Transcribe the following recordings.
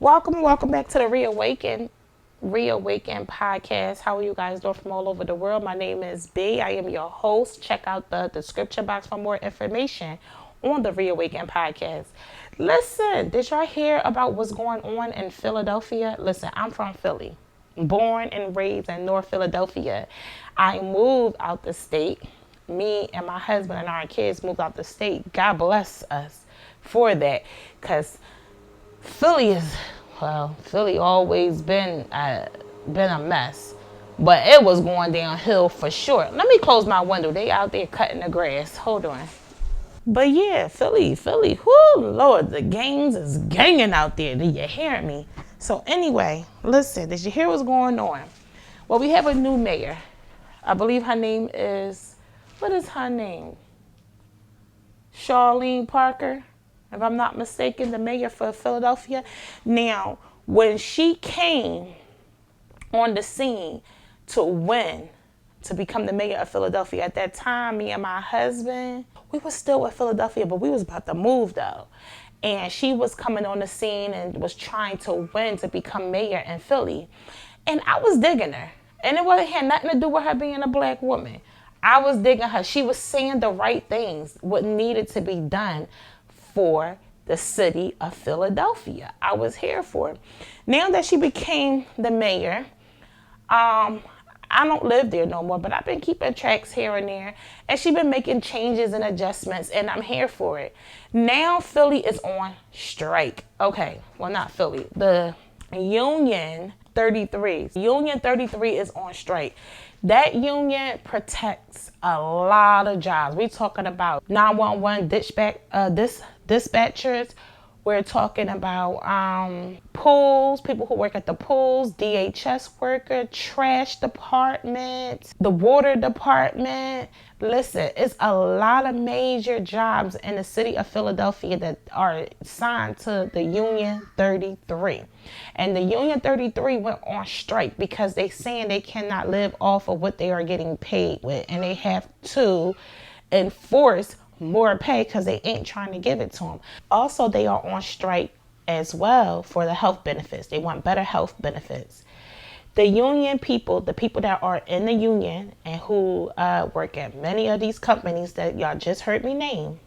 Welcome back to the Reawaken Podcast. How are you guys doing from all over the world? My name is B. I am your host. Check out the description box for more information on the Reawaken Podcast. Listen, did y'all hear about what's going on in Philadelphia? Listen, I'm from Philly, born and raised in North Philadelphia. I moved out the state. Me and my husband and our kids moved out the state. God bless us for that, because Philly always been a mess, but it was going downhill for sure. Let me close my window. They out there cutting the grass. Hold on. But yeah, Philly. Whoo, Lord, the gangs is ganging out there. Do you hear me? So anyway, listen. Did you hear what's going on? Well, we have a new mayor. I believe her name is, what is her name? Charlene Parker, if I'm not mistaken, the mayor for Philadelphia. Now, when she came on the scene to win, to become the mayor of Philadelphia, at that time, me and my husband, we were still in Philadelphia, but we was about to move though. And she was coming on the scene and was trying to win to become mayor in Philly. And I was digging her. And it had nothing to do with her being a black woman. I was digging her. She was saying the right things, what needed to be done for the city of Philadelphia. I was here for it. Now that she became the mayor, I don't live there no more, but I've been keeping tracks here and there, and she's been making changes and adjustments, and I'm here for it. Now Philly is on strike. Okay, well, not Philly. The Union 33. Union 33 is on strike. That union protects a lot of jobs. We're talking about 911 dispatchers. We're talking about pools, people who work at the pools, DHS worker, trash department, the water department. Listen, it's a lot of major jobs in the city of Philadelphia that are signed to the Union 33. And the Union 33 went on strike because they saying they cannot live off of what they are getting paid with. And they have to enforce more pay because they ain't trying to give it to them. Also, they are on strike as well for the health benefits. They want better health benefits. The union people, the people that are in the union and who work at many of these companies that y'all just heard me name,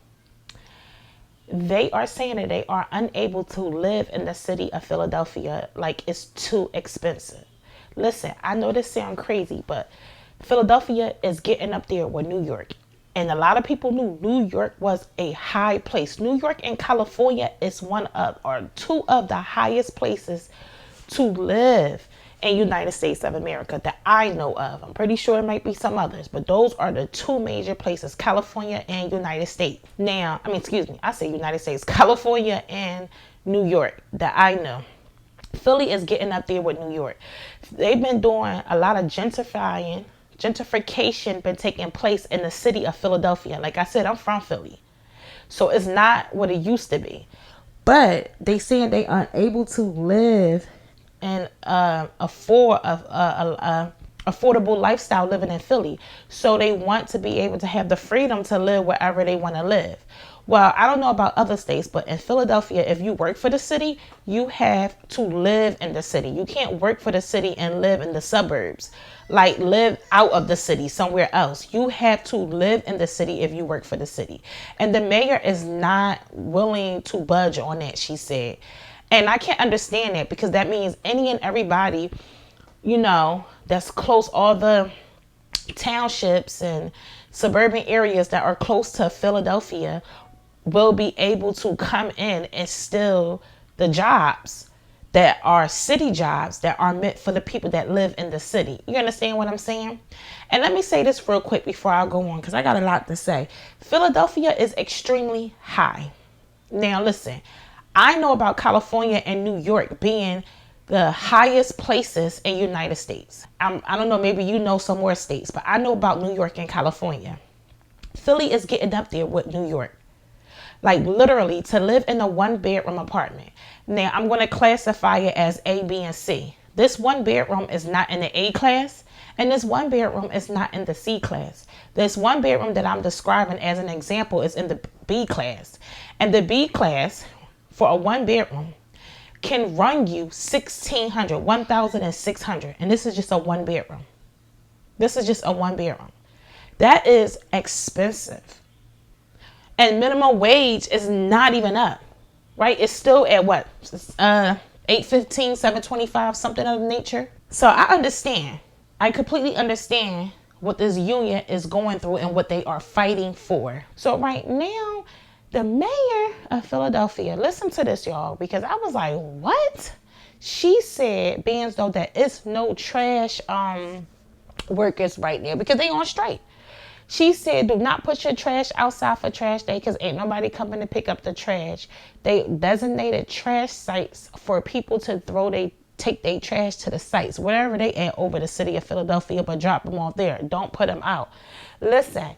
they are saying that they are unable to live in the city of Philadelphia. Like, it's too expensive. Listen, I know this sounds crazy, but Philadelphia is getting up there with New York. And a lot of people knew New York was a high place. New York and California is one of or two of the highest places to live in United States of America that I know of. I'm pretty sure it might be some others, but those are the two major places, California and United States. Now, I say United States, California and New York that I know. Philly is getting up there with New York. They've been doing a lot of gentrification been taking place in the city of Philadelphia. Like I said, I'm from Philly, so it's not what it used to be. But they saying they are unable to live in affordable lifestyle living in Philly. So they want to be able to have the freedom to live wherever they want to live. Well, I don't know about other states, but in Philadelphia, if you work for the city, you have to live in the city. You can't work for the city and live in the suburbs, like live out of the city somewhere else. You have to live in the city if you work for the city. And the mayor is not willing to budge on that, she said. And I can't understand that, because that means any and everybody, that's close, all the townships and suburban areas that are close to Philadelphia will be able to come in and steal the jobs that are city jobs that are meant for the people that live in the city. You understand what I'm saying? And let me say this real quick before I go on, because I got a lot to say. Philadelphia is extremely high. Now listen, I know about California and New York being the highest places in United States. I don't know, maybe you know some more states, but I know about New York and California. Philly is getting up there with New York. Like literally to live in a 1-bedroom apartment. Now I'm going to classify it as A, B, and C. This 1-bedroom is not in the A class, and this 1-bedroom is not in the C class. This 1-bedroom that I'm describing as an example is in the B class. And the B class for a 1-bedroom can run you $1,600, and this is just a 1 bedroom. This is just a 1 bedroom. That is expensive. And minimum wage is not even up, right? It's still at what? $8.15, $7.25, something of nature. So I understand. I completely understand what this union is going through and what they are fighting for. So right now, the mayor of Philadelphia, listen to this, y'all, because I was like, what? She said, being as though there is no trash workers right now because they on strike. She said, do not put your trash outside for trash day because ain't nobody coming to pick up the trash. They designated trash sites for people to take their trash to the sites, wherever they at over the city of Philadelphia, but drop them off there. Don't put them out. Listen,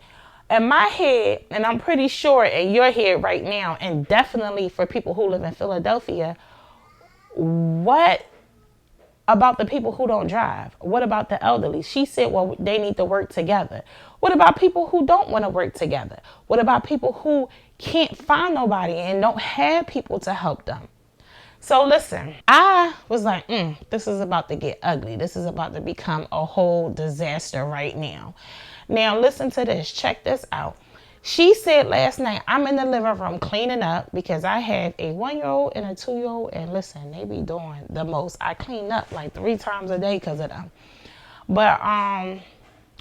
in my head, and I'm pretty sure in your head right now, and definitely for people who live in Philadelphia, what about the people who don't drive? What about the elderly? She said, well, they need to work together. What about people who don't want to work together? What about people who can't find nobody and don't have people to help them? So listen, I was like, this is about to get ugly. This is about to become a whole disaster right now. Now listen to this. Check this out. She said last night, I'm in the living room cleaning up because I have a 1-year-old and a 2-year-old. And listen, they be doing the most. I clean up like 3 times a day because of them. But, and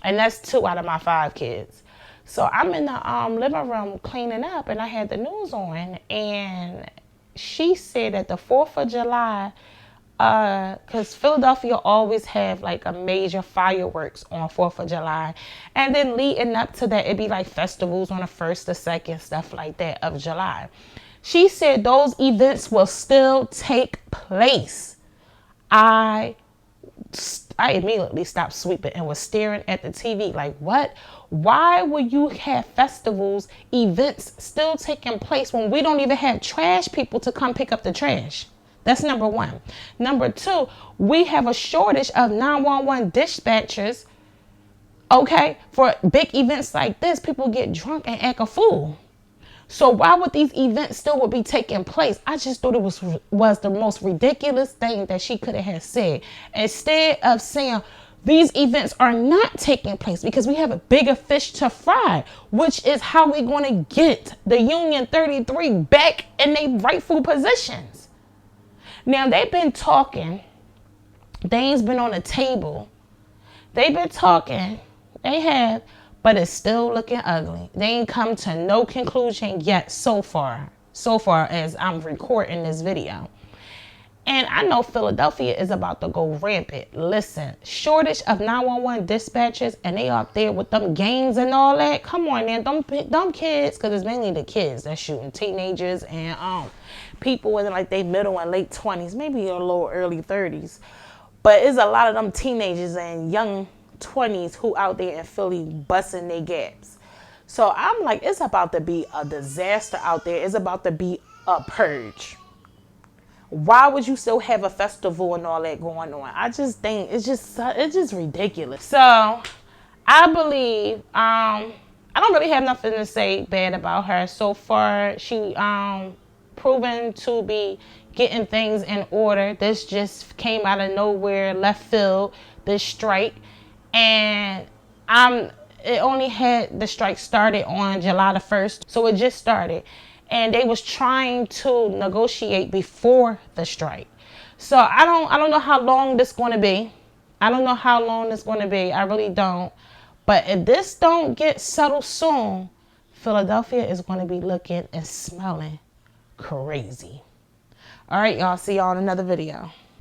that's 2 out of my 5 kids. So I'm in the living room cleaning up and I had the news on. And she said that the 4th of July, because Philadelphia always have like a major fireworks on 4th of July. And then leading up to that, it'd be like festivals on the 1st, the 2nd, stuff like that of July. She said those events will still take place. I immediately stopped sweeping and was staring at the TV like, what? Why would you have festivals, events still taking place when we don't even have trash people to come pick up the trash? That's number 1. Number 2, we have a shortage of 911 dispatchers. Okay, for big events like this, people get drunk and act a fool. So why would these events still be taking place? I just thought it was the most ridiculous thing that she could have said. Instead of saying these events are not taking place because we have a bigger fish to fry, which is how we're going to get the Union 33 back in their rightful positions. Now, they've been talking. Things been on the table. They've been talking. They have, but it's still looking ugly. They ain't come to no conclusion yet so far as I'm recording this video. And I know Philadelphia is about to go rampant. Listen, shortage of 911 dispatchers and they up there with them gangs and all that. Come on, man, them kids, because it's mainly the kids that's shooting, teenagers and people in like their middle and late 20s, maybe a little early 30s. But it's a lot of them teenagers and young 20s who out there in Philly busting their gaps. So I'm like, it's about to be a disaster out there. It's about to be a purge. Why would you still have a festival and all that going on? I just think it's just ridiculous. So I believe, I don't really have nothing to say bad about her. So far, she proven to be getting things in order. This just came out of nowhere, left field, this strike. And the strike started on July the 1st. So it just started. And they was trying to negotiate before the strike. So I don't know how long this going to be. I really don't. But if this don't get settled soon, Philadelphia is going to be looking and smelling crazy. All right, y'all. See y'all in another video.